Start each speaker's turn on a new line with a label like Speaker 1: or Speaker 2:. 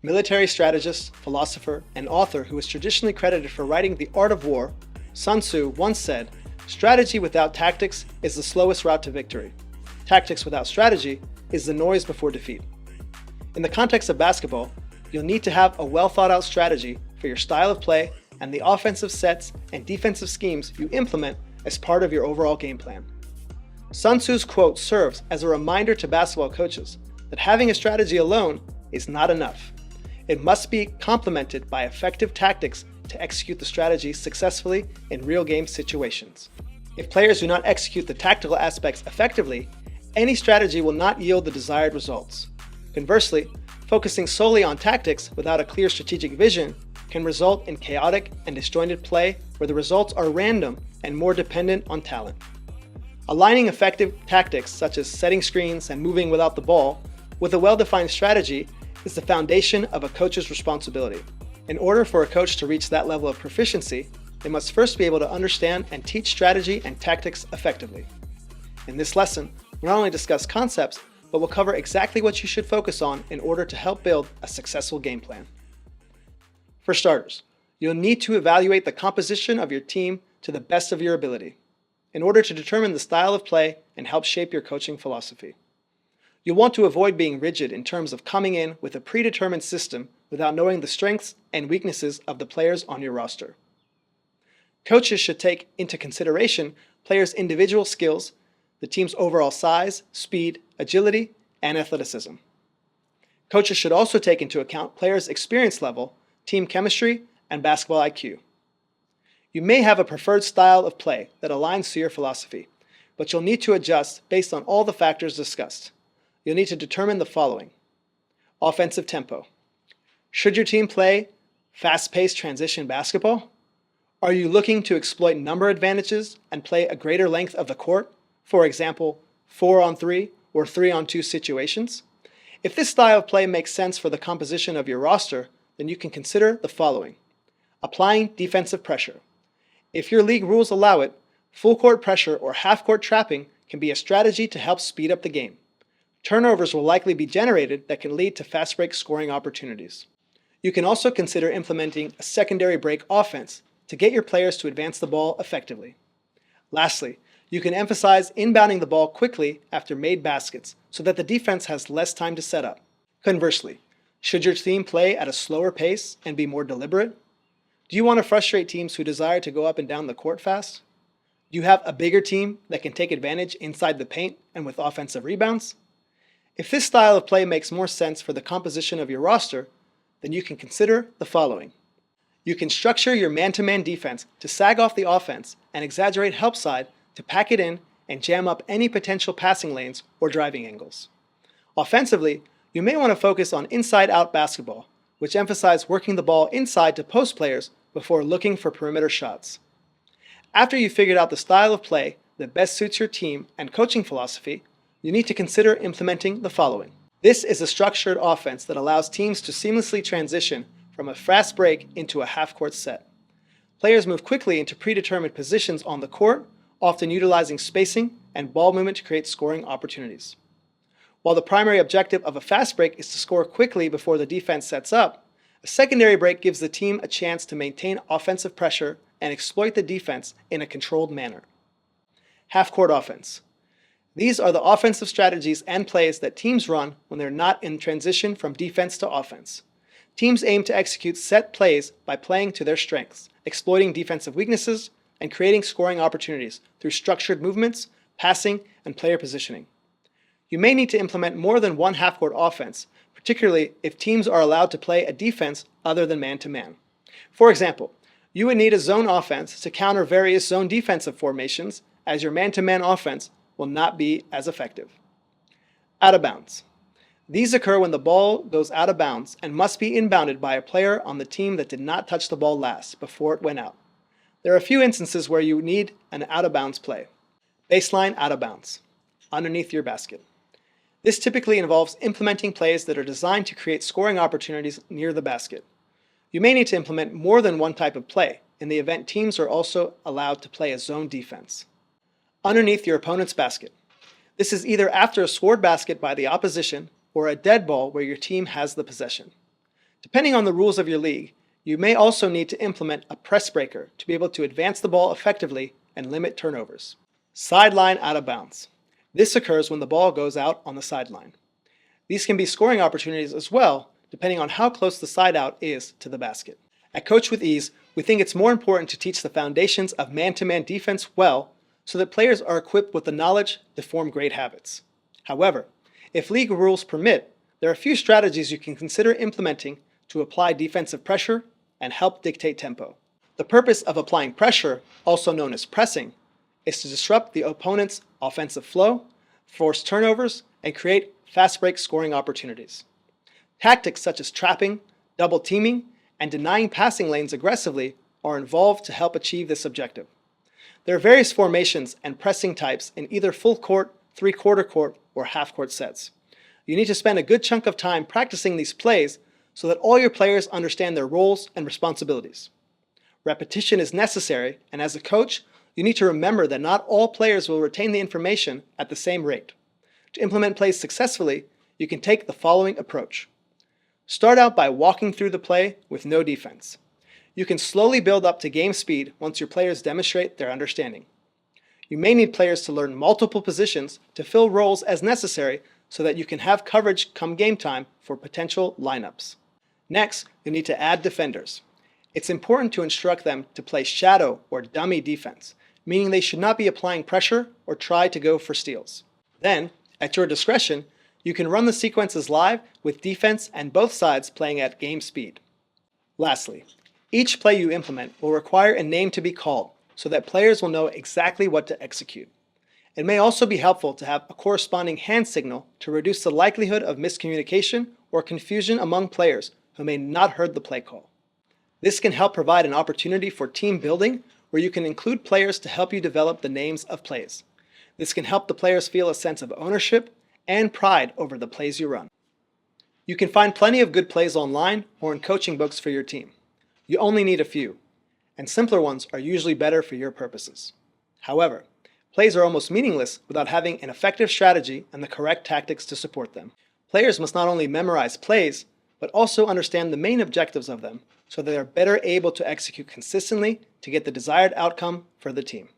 Speaker 1: Military strategist, philosopher, and author who is traditionally credited for writing The Art of War, Sun Tzu once said, "Strategy without tactics is the slowest route to victory. Tactics without strategy is the noise before defeat." In the context of basketball, you'll need to have a well-thought-out strategy for your style of play and the offensive sets and defensive schemes you implement as part of your overall game plan. Sun Tzu's quote serves as a reminder to basketball coaches that having a strategy alone is not enough. It must be complemented by effective tactics to execute the strategy successfully in real game situations. If players do not execute the tactical aspects effectively, any strategy will not yield the desired results. Conversely, focusing solely on tactics without a clear strategic vision can result in chaotic and disjointed play where the results are random and more dependent on talent. Aligning effective tactics such as setting screens and moving without the ball with a well-defined strategy is the foundation of a coach's responsibility. In order for a coach to reach that level of proficiency, they must first be able to understand and teach strategy and tactics effectively. In this lesson, we'll not only discuss concepts, but we'll cover exactly what you should focus on in order to help build a successful game plan. For starters, you'll need to evaluate the composition of your team to the best of your ability in order to determine the style of play and help shape your coaching philosophy. You'll want to avoid being rigid in terms of coming in with a predetermined system without knowing the strengths and weaknesses of the players on your roster. Coaches should take into consideration players' individual skills, the team's overall size, speed, agility, and athleticism. Coaches should also take into account players' experience level, team chemistry, and basketball IQ. You may have a preferred style of play that aligns to your philosophy, but you'll need to adjust based on all the factors discussed. You'll need to determine the following. Offensive tempo. Should your team play fast-paced transition basketball? Are you looking to exploit number advantages and play a greater length of the court, for example, 4-on-3 or 3-on-2 situations? If this style of play makes sense for the composition of your roster, then you can consider the following. Applying defensive pressure. If your league rules allow it, full court pressure or half-court trapping can be a strategy to help speed up the game. Turnovers will likely be generated that can lead to fast break scoring opportunities. You can also consider implementing a secondary break offense to get your players to advance the ball effectively. Lastly, you can emphasize inbounding the ball quickly after made baskets so that the defense has less time to set up. Conversely, should your team play at a slower pace and be more deliberate? Do you want to frustrate teams who desire to go up and down the court fast? Do you have a bigger team that can take advantage inside the paint and with offensive rebounds? If this style of play makes more sense for the composition of your roster, then you can consider the following. You can structure your man-to-man defense to sag off the offense and exaggerate help side to pack it in and jam up any potential passing lanes or driving angles. Offensively, you may want to focus on inside-out basketball, which emphasize working the ball inside to post players before looking for perimeter shots. After you've figured out the style of play that best suits your team and coaching philosophy, you need to consider implementing the following. This is a structured offense that allows teams to seamlessly transition from a fast break into a half-court set. Players move quickly into predetermined positions on the court, often utilizing spacing and ball movement to create scoring opportunities. While the primary objective of a fast break is to score quickly before the defense sets up, a secondary break gives the team a chance to maintain offensive pressure and exploit the defense in a controlled manner. Half-court offense. These are the offensive strategies and plays that teams run when they're not in transition from defense to offense. Teams aim to execute set plays by playing to their strengths, exploiting defensive weaknesses, and creating scoring opportunities through structured movements, passing, and player positioning. You may need to implement more than one half-court offense, particularly if teams are allowed to play a defense other than man-to-man. For example, you would need a zone offense to counter various zone defensive formations, as your man-to-man offense will not be as effective. Out of bounds. These occur when the ball goes out of bounds and must be inbounded by a player on the team that did not touch the ball last before it went out. There are a few instances where you need an out of bounds play. Baseline out of bounds, underneath your basket. This typically involves implementing plays that are designed to create scoring opportunities near the basket. You may need to implement more than one type of play in the event teams are also allowed to play a zone defense. Underneath your opponent's basket. This is either after a scored basket by the opposition or a dead ball where your team has the possession. Depending on the rules of your league, you may also need to implement a press breaker to be able to advance the ball effectively and limit turnovers. Sideline out of bounds. This occurs when the ball goes out on the sideline. These can be scoring opportunities as well, depending on how close the side out is to the basket. At Coach with Ease, we think it's more important to teach the foundations of man-to-man defense well so that players are equipped with the knowledge to form great habits. However, if league rules permit, there are a few strategies you can consider implementing to apply defensive pressure and help dictate tempo. The purpose of applying pressure, also known as pressing, is to disrupt the opponent's offensive flow, force turnovers, and create fast break scoring opportunities. Tactics such as trapping, double teaming, and denying passing lanes aggressively are involved to help achieve this objective. There are various formations and pressing types in either full court, three-quarter court, or half-court sets. You need to spend a good chunk of time practicing these plays so that all your players understand their roles and responsibilities. Repetition is necessary, and as a coach, you need to remember that not all players will retain the information at the same rate. To implement plays successfully, you can take the following approach. Start out by walking through the play with no defense. You can slowly build up to game speed once your players demonstrate their understanding. You may need players to learn multiple positions to fill roles as necessary so that you can have coverage come game time for potential lineups. Next, you need to add defenders. It's important to instruct them to play shadow or dummy defense, meaning they should not be applying pressure or try to go for steals. Then, at your discretion, you can run the sequences live with defense and both sides playing at game speed. Lastly, each play you implement will require a name to be called so that players will know exactly what to execute. It may also be helpful to have a corresponding hand signal to reduce the likelihood of miscommunication or confusion among players who may not heard the play call. This can help provide an opportunity for team building where you can include players to help you develop the names of plays. This can help the players feel a sense of ownership and pride over the plays you run. You can find plenty of good plays online or in coaching books for your team. You only need a few, and simpler ones are usually better for your purposes. However, plays are almost meaningless without having an effective strategy and the correct tactics to support them. Players must not only memorize plays, but also understand the main objectives of them so that they are better able to execute consistently to get the desired outcome for the team.